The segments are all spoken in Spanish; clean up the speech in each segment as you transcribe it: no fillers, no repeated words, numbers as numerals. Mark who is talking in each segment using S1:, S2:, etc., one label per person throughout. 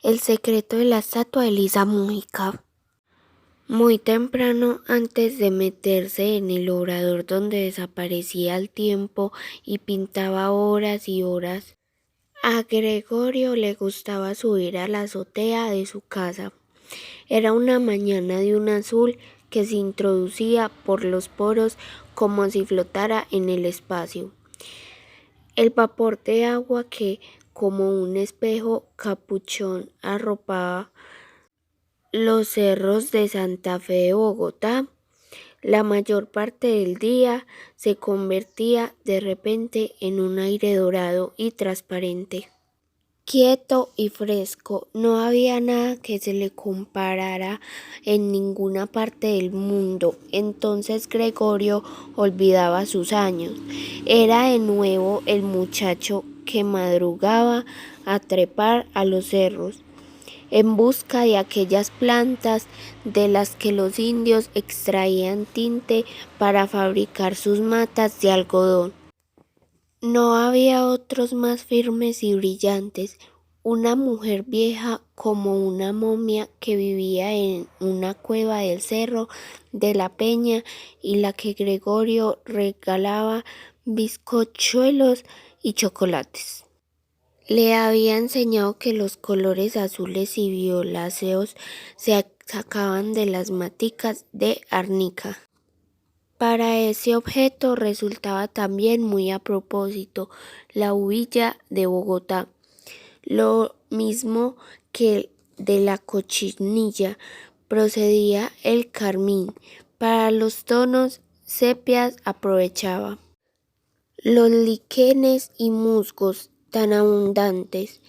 S1: El secreto de la estatua de Lisa Mujica. Muy temprano, antes de meterse en el obrador donde desaparecía el tiempo y pintaba horas y horas, a Gregorio le gustaba subir a la azotea de su casa. Era una mañana de un azul que se introducía por los poros como si flotara en el espacio. El vapor de agua que, como un espejo capuchón, arropaba los cerros de Santa Fe de Bogotá, la mayor parte del día se convertía de repente en un aire dorado y transparente. Quieto y fresco, no había nada que se le comparara en ninguna parte del mundo. Entonces Gregorio olvidaba sus años. Era de nuevo el muchacho que madrugaba a trepar a los cerros en busca de aquellas plantas de las que los indios extraían tinte para fabricar sus matas de algodón. No había otros más firmes y brillantes. Una mujer vieja como una momia que vivía en una cueva del cerro de la Peña y la que Gregorio regalaba bizcochuelos y chocolates. Le había enseñado que los colores azules y violáceos se sacaban de las maticas de arnica. Para ese objeto resultaba también muy a propósito la uvilla de Bogotá, lo mismo que de la cochinilla procedía el carmín. Para los tonos sepias aprovechaba los líquenes y musgos tan abundantes.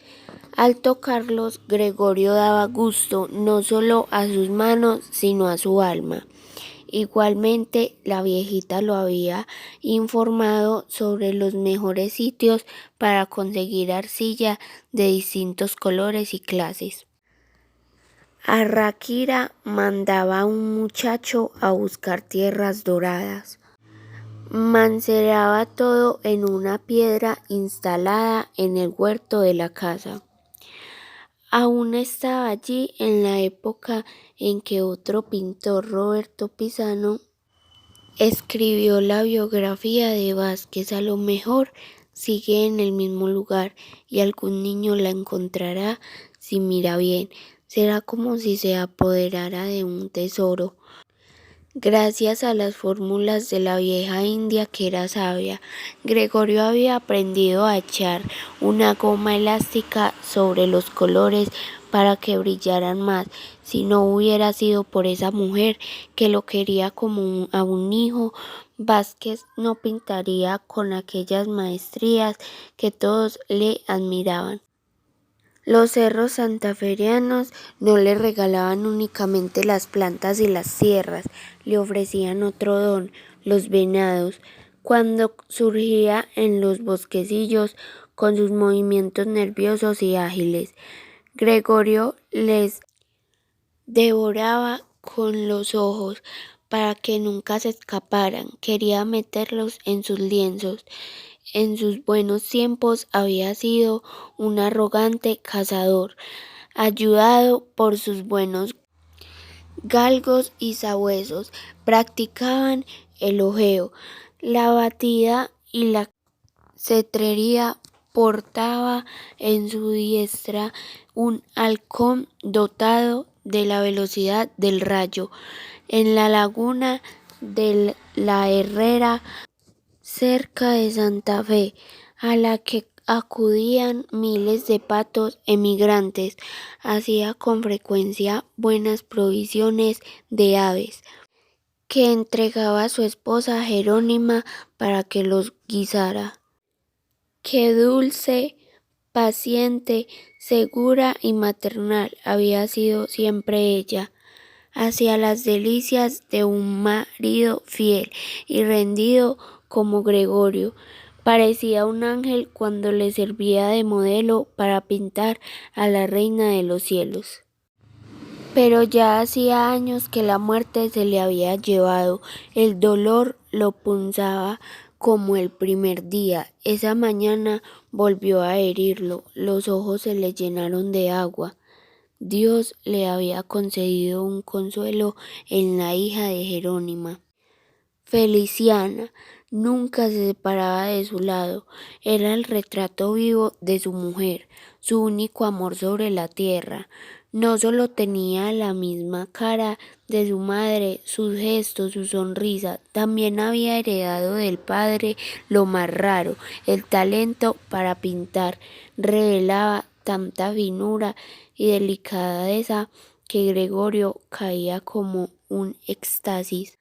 S1: Al tocarlos, Gregorio daba gusto no solo a sus manos, sino a su alma. Igualmente, la viejita lo había informado sobre los mejores sitios para conseguir arcilla de distintos colores y clases. Arráquira mandaba a un muchacho a buscar tierras doradas. Manceraba todo en una piedra instalada en el huerto de la casa. Aún estaba allí en la época en que otro pintor, Roberto Pisano, escribió la biografía de Vázquez. A lo mejor sigue en el mismo lugar y algún niño la encontrará si mira bien. Será como si se apoderara de un tesoro. Gracias a las fórmulas de la vieja india que era sabia, Gregorio había aprendido a echar una goma elástica sobre los colores para que brillaran más. Si no hubiera sido por esa mujer que lo quería como a un hijo, Vázquez no pintaría con aquellas maestrías que todos le admiraban. Los cerros santaferianos no le regalaban únicamente las plantas y las sierras, le ofrecían otro don, los venados. Cuando surgía en los bosquecillos con sus movimientos nerviosos y ágiles, Gregorio les devoraba con los ojos para que nunca se escaparan. Quería meterlos en sus lienzos. En sus buenos tiempos había sido un arrogante cazador, ayudado por sus buenos galgos y sabuesos. Practicaban el ojeo, la batida y la cetrería. Portaba en su diestra un halcón dotado de la velocidad del rayo. En la laguna de la Herrera, cerca de Santa Fe, a la que acudían miles de patos emigrantes, hacía con frecuencia buenas provisiones de aves, que entregaba a su esposa Jerónima para que los guisara. Qué dulce, paciente, segura y maternal había sido siempre ella hacia las delicias de un marido fiel y rendido como Gregorio. Parecía un ángel cuando le servía de modelo para pintar a la reina de los cielos. Pero ya hacía años que la muerte se le había llevado. El dolor lo punzaba como el primer día. Esa mañana volvió a herirlo. Los ojos se le llenaron de agua. Dios le había concedido un consuelo en la hija de Jerónima. Feliciana nunca se separaba de su lado, era el retrato vivo de su mujer, su único amor sobre la tierra. No solo tenía la misma cara de su madre, sus gestos, su sonrisa, también había heredado del padre lo más raro, el talento para pintar. Revelaba tanta finura y delicadeza que Gregorio caía como un éxtasis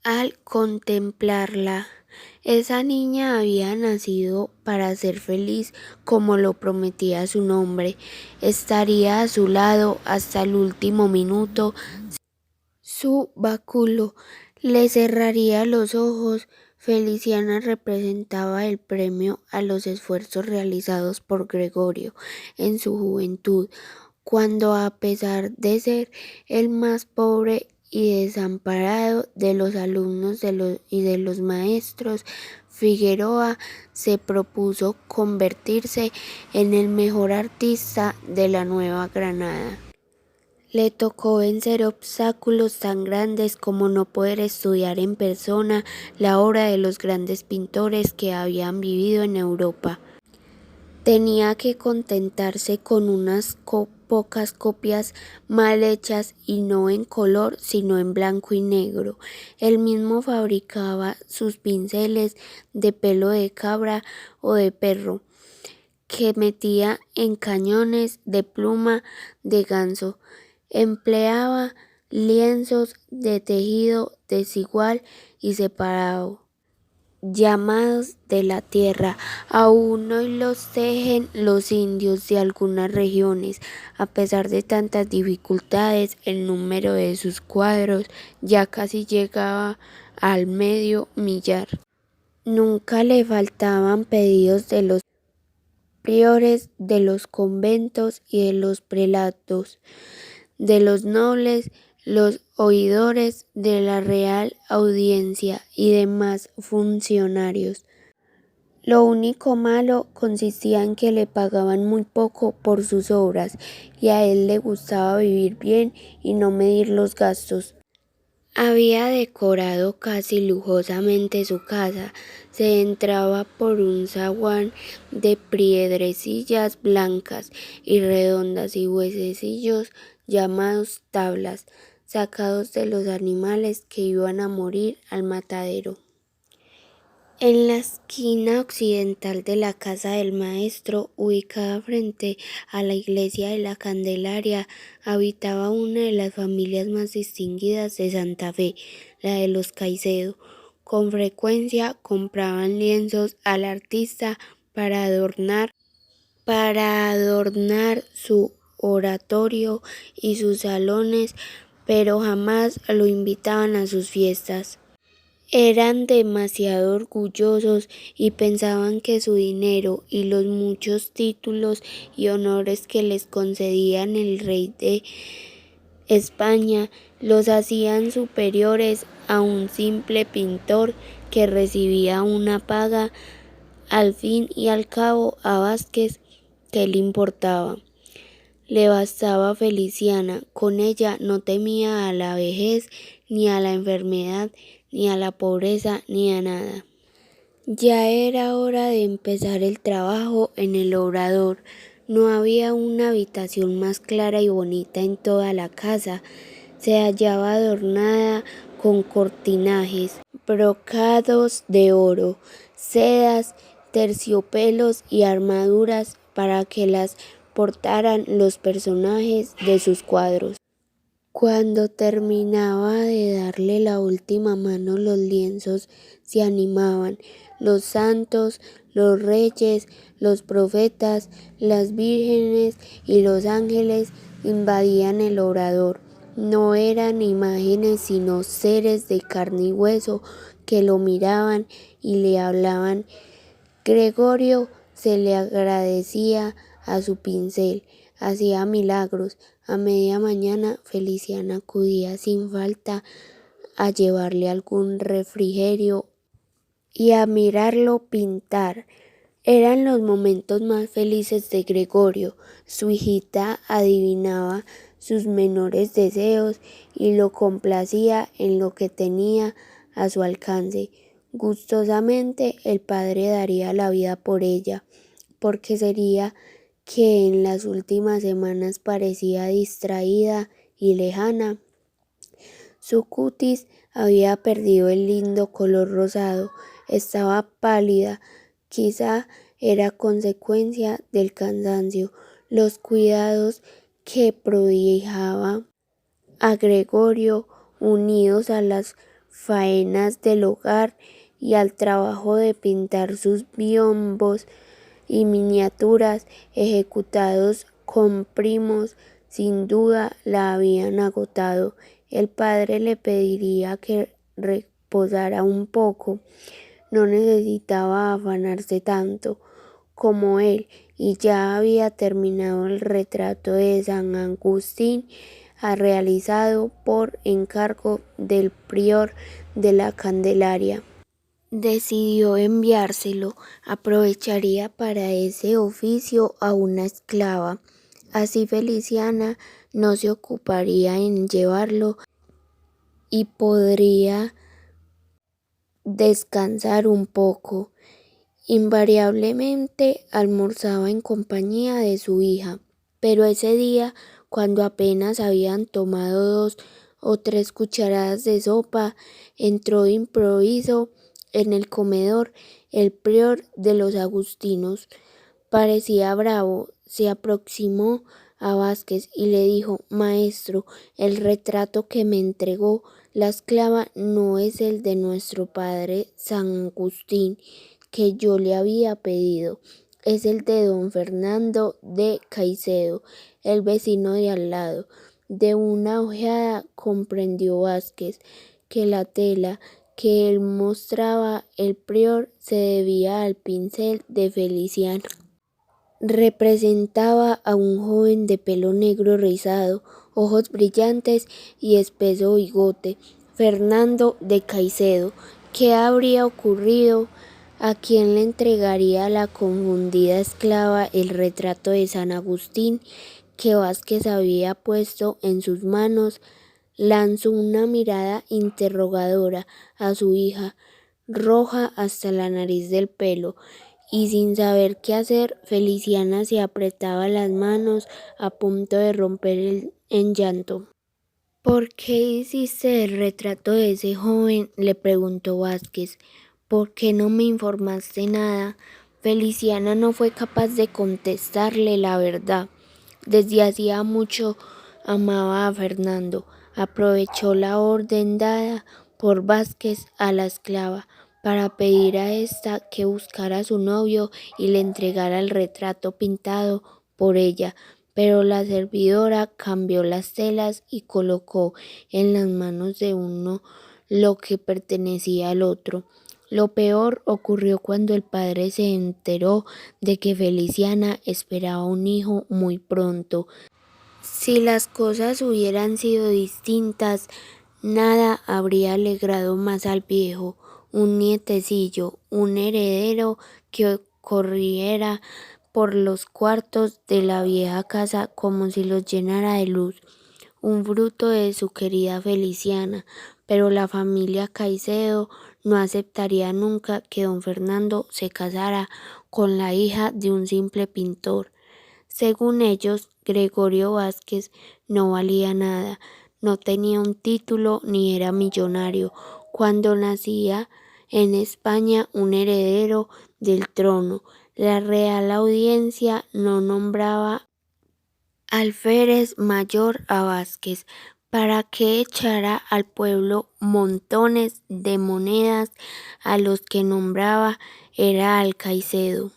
S1: al contemplarla. Esa niña había nacido para ser feliz como lo prometía su nombre. Estaría a su lado hasta el último minuto. Su báculo le cerraría los ojos. Feliciana representaba el premio a los esfuerzos realizados por Gregorio en su juventud, cuando a pesar de ser el más pobre y desamparado de los alumnos y de los maestros, Figueroa se propuso convertirse en el mejor artista de la Nueva Granada. Le tocó vencer obstáculos tan grandes como no poder estudiar en persona la obra de los grandes pintores que habían vivido en Europa. Tenía que contentarse con unas pocas copias mal hechas y no en color sino en blanco y negro. Él mismo fabricaba sus pinceles de pelo de cabra o de perro, que metía en cañones de pluma de ganso. Empleaba lienzos de tejido desigual y separado, llamados de la tierra. Aún hoy los tejen los indios de algunas regiones. A pesar de tantas dificultades, el número de sus cuadros ya casi llegaba al medio millar. Nunca le faltaban pedidos de los priores, de los conventos y de los prelados, de los nobles, los oidores de la Real Audiencia y demás funcionarios. Lo único malo consistía en que le pagaban muy poco por sus obras y a él le gustaba vivir bien y no medir los gastos. Había decorado casi lujosamente su casa. Se entraba por un zaguán de piedrecillas blancas y redondas y huesecillos llamados tablas, sacados de los animales que iban a morir al matadero. En la esquina occidental de la casa del maestro, ubicada frente a la iglesia de la Candelaria, habitaba una de las familias más distinguidas de Santa Fe, la de los Caicedo. Con frecuencia compraban lienzos al artista para adornar su oratorio y sus salones, pero jamás lo invitaban a sus fiestas. Eran demasiado orgullosos y pensaban que su dinero y los muchos títulos y honores que les concedían el rey de España los hacían superiores a un simple pintor que recibía una paga. Al fin y al cabo, a Vázquez, ¿qué le importaba? Le bastaba Feliciana. Con ella no temía a la vejez, ni a la enfermedad, ni a la pobreza, ni a nada. Ya era hora de empezar el trabajo en el obrador. No había una habitación más clara y bonita en toda la casa. Se hallaba adornada con cortinajes, brocados de oro, sedas, terciopelos y armaduras para que las portaran los personajes de sus cuadros. Cuando terminaba de darle la última mano, los lienzos se animaban. Los santos, los reyes, los profetas, las vírgenes y los ángeles invadían el obrador. No eran imágenes sino seres de carne y hueso que lo miraban y le hablaban. Gregorio se le agradecía a su pincel, hacía milagros. A media mañana Feliciana acudía sin falta a llevarle algún refrigerio y a mirarlo pintar. Eran los momentos más felices de Gregorio. Su hijita adivinaba sus menores deseos y lo complacía en lo que tenía a su alcance. Gustosamente el padre daría la vida por ella, porque sería que en las últimas semanas parecía distraída y lejana. Su cutis había perdido el lindo color rosado, estaba pálida, quizá era consecuencia del cansancio, los cuidados que prodigaba a Gregorio, unidos a las faenas del hogar y al trabajo de pintar sus biombos y miniaturas ejecutados con primos, sin duda la habían agotado. El padre le pediría que reposara un poco. No necesitaba afanarse tanto como él, y ya había terminado el retrato de San Agustín, realizado por encargo del prior de la Candelaria. Decidió enviárselo, aprovecharía para ese oficio a una esclava. Así Feliciana no se ocuparía en llevarlo y podría descansar un poco. Invariablemente almorzaba en compañía de su hija, pero ese día, cuando apenas habían tomado 2 o 3 cucharadas de sopa, entró de improviso en el comedor el prior de los agustinos. Parecía bravo, se aproximó a Vázquez y le dijo: «Maestro, el retrato que me entregó la esclava no es el de nuestro padre San Agustín que yo le había pedido, es el de don Fernando de Caicedo, el vecino de al lado». De una ojeada comprendió Vázquez que la tela que él mostraba el prior se debía al pincel de Feliciana. Representaba a un joven de pelo negro rizado, ojos brillantes y espeso bigote, Fernando de Caicedo. ¿Qué habría ocurrido? ¿A quién le entregaría la confundida esclava el retrato de San Agustín que Vázquez había puesto en sus manos? Lanzó una mirada interrogadora a su hija, roja hasta la nariz del pelo, y sin saber qué hacer, Feliciana se apretaba las manos a punto de romper en llanto. «¿Por qué hiciste el retrato de ese joven?», le preguntó Vázquez. «¿Por qué no me informaste nada?». Feliciana no fue capaz de contestarle la verdad. Desde hacía mucho amaba a Fernando. Aprovechó la orden dada por Vázquez a la esclava para pedir a ésta que buscara a su novio y le entregara el retrato pintado por ella, pero la servidora cambió las telas y colocó en las manos de uno lo que pertenecía al otro. Lo peor ocurrió cuando el padre se enteró de que Feliciana esperaba un hijo muy pronto. Si las cosas hubieran sido distintas, nada habría alegrado más al viejo. Un nietecillo, un heredero que corriera por los cuartos de la vieja casa como si los llenara de luz, un fruto de su querida Feliciana. Pero la familia Caicedo no aceptaría nunca que don Fernando se casara con la hija de un simple pintor. Según ellos, Gregorio Vázquez no valía nada, no tenía un título ni era millonario. Cuando nacía en España un heredero del trono, la Real Audiencia no nombraba alférez mayor a Vázquez para que echara al pueblo montones de monedas. A los que nombraba era al Caicedo.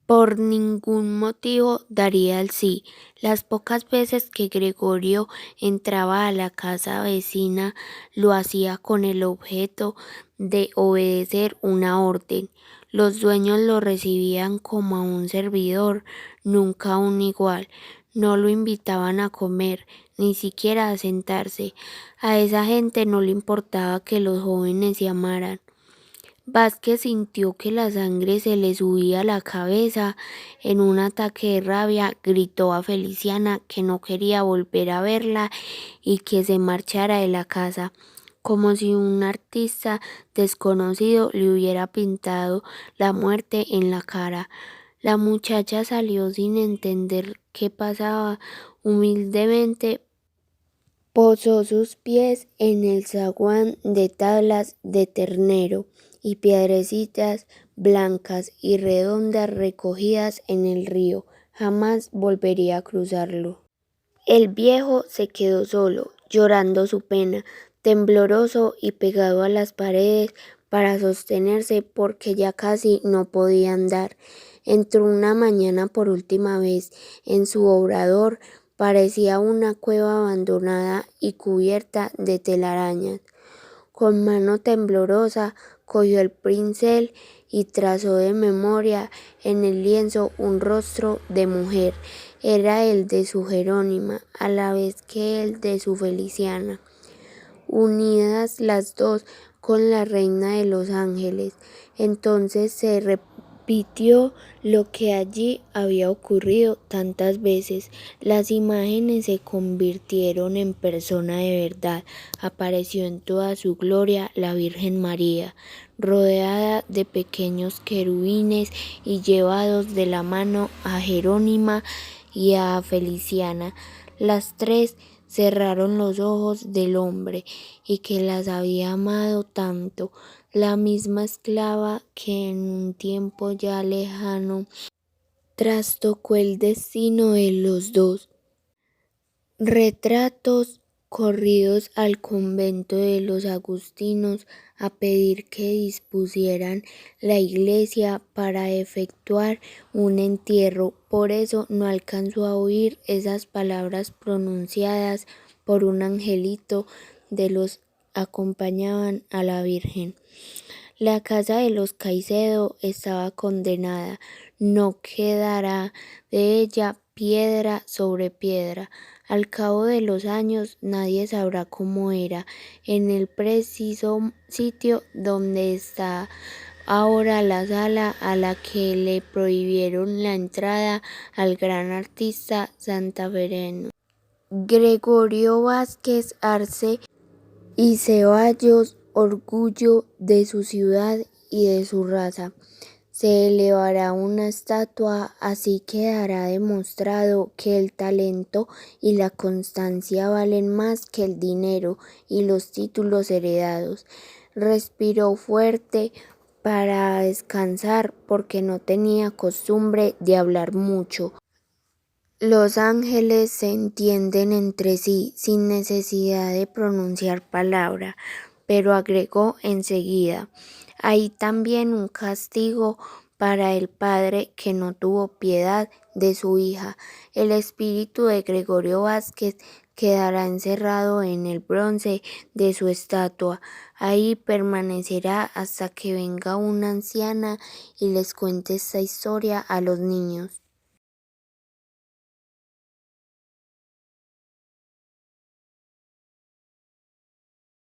S1: Por ningún motivo daría el sí. Las pocas veces que Gregorio entraba a la casa vecina lo hacía con el objeto de obedecer una orden. Los dueños lo recibían como a un servidor, nunca a un igual. No lo invitaban a comer, ni siquiera a sentarse. A esa gente no le importaba que los jóvenes se amaran. Vázquez sintió que la sangre se le subía a la cabeza. En un ataque de rabia gritó a Feliciana que no quería volver a verla y que se marchara de la casa, como si un artista desconocido le hubiera pintado la muerte en la cara. La muchacha salió sin entender qué pasaba. Humildemente posó sus pies en el zaguán de tablas de ternero y piedrecitas blancas y redondas recogidas en el río. Jamás volvería a cruzarlo. El viejo se quedó solo, llorando su pena, tembloroso y pegado a las paredes para sostenerse porque ya casi no podía andar. Entró una mañana por última vez en su obrador. Parecía una cueva abandonada y cubierta de telarañas. Con mano temblorosa cogió el pincel y trazó de memoria en el lienzo un rostro de mujer. Era el de su Jerónima, a la vez que el de su Feliciana, unidas las dos con la reina de los ángeles. Entonces se repitió lo que allí había ocurrido tantas veces. Las imágenes se convirtieron en persona de verdad. Apareció en toda su gloria la Virgen María, rodeada de pequeños querubines y llevados de la mano a Jerónima y a Feliciana. Las tres cerraron los ojos del hombre y que las había amado tanto, la misma esclava que en un tiempo ya lejano trastocó el destino de los dos. Retratos corridos al convento de los agustinos a pedir que dispusieran la iglesia para efectuar un entierro. Por eso no alcanzó a oír esas palabras pronunciadas por un angelito de los acompañaban a la Virgen. La casa de los Caicedo estaba condenada, no quedará de ella piedra sobre piedra. Al cabo de los años nadie sabrá cómo era, en el preciso sitio donde está ahora la sala a la que le prohibieron la entrada al gran artista santafereño Gregorio Vázquez Arce y Ceballos, orgullo de su ciudad y de su raza. Se elevará una estatua, así quedará demostrado que el talento y la constancia valen más que el dinero y los títulos heredados. Respiró fuerte para descansar porque no tenía costumbre de hablar mucho. Los ángeles se entienden entre sí sin necesidad de pronunciar palabra, pero agregó enseguida: hay también un castigo para el padre que no tuvo piedad de su hija. El espíritu de Gregorio Vázquez quedará encerrado en el bronce de su estatua. Ahí permanecerá hasta que venga una anciana y les cuente esta historia a los niños.